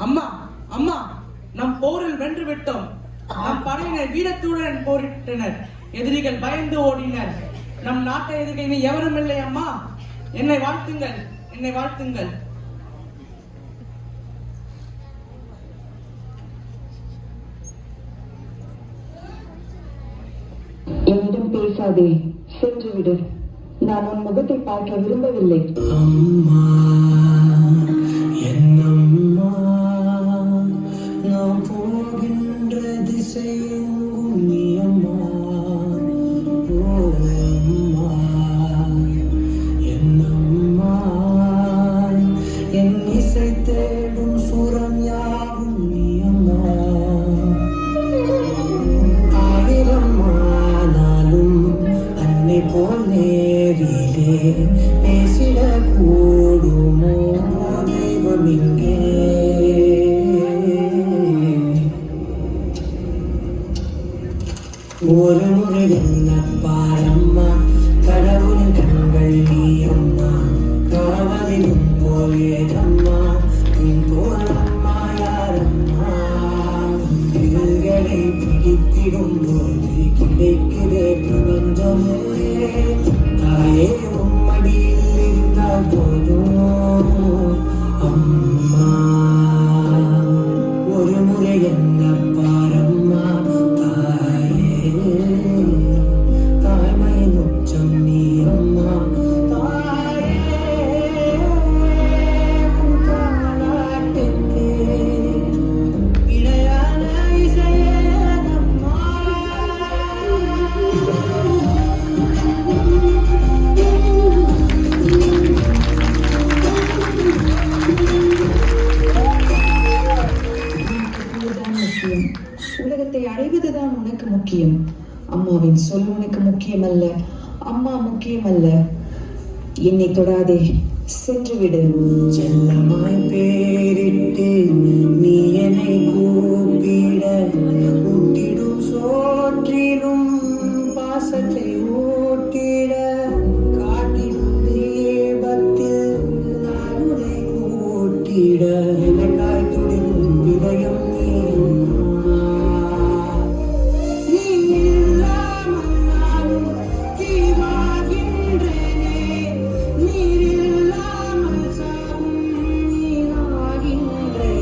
அம்மா அம்மா, நம் போரில் வென்று விட்டோம். நம் படையினர் வீரத்துடன் போரிட்டனர். எதிரிகள் பயந்து ஓடினர். நம் நாட்டை எதிர்க்க எவரும் இல்லை. அம்மா, என்னை வாழ்த்துங்கள், என்னை வாழ்த்துங்கள். என்னிடம் பேசாதே, சென்று விடு. நான் உன் முகத்தை பார்க்க விரும்பவில்லை. அம்மா, என்னம்மா, நாம் போகின்ற திசையெங்கும் நீ அம்மா. ஓ அம்மா, என்னம்மா, என் இசை தேடும் சுரம் யாவும் நீ அம்மா. ஆயிரம் ஆனாலும் அன்னை போல் நேரிலே பேசிட கூடுமோ தெய்வம் இங்கே. ஒரு முறை என்ன பாரம்மா, கடவுளின் கண்கள் நீ அம்மா. காவலிலும் போயேதம்மா, உன் போல் அம்மா யாரம்மா. விரல்களை பிடித்திடும் போது கிடைக்குதே பிரபஞ்சமே. தாயே உம்மடியில் இருந்தால் போதும் அம்மா. ஒரு முறை என்ன பாரம்மா தாயே, தாய்மையின் உச்சம் நீ அம்மா. தாயே உன் தாலாட்டுக்கே இணையான இசையே அம்மா. உலகத்தை அடைவதுதான் உனக்கு முக்கியம். அம்மாவின் சொல் உனக்கு முக்கியமல்ல. அம்மா முக்கியமல்ல. என்னை தொடாதே, சென்று விடு. செல்லமாய் பேரிட்டு நீ என்னை கூப்பிட, கூட்டிடும் சோற்றிலும் பாசத்தை ஊட்டிட, காட்டிடும் தீபத்தில் நான் உன்னை கூட்டிட, எனக்காய் துடிக்கும் இதயம் நீ அம்மா. நீ இல்லாமல் நானும் தீவாகின்றேனே, நீர் இல்லாமல் சாவும் நீராகின்றேனே.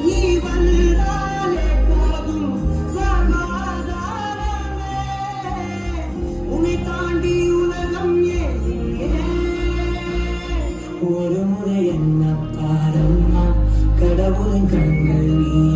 நீ வந்தாலே போதும் சமாதானமே, உன்னை தாண்டி உலகம் ஏன். ஒரு முறை என்ன பாரம்மா, கடவுளின் கண்கள் நீ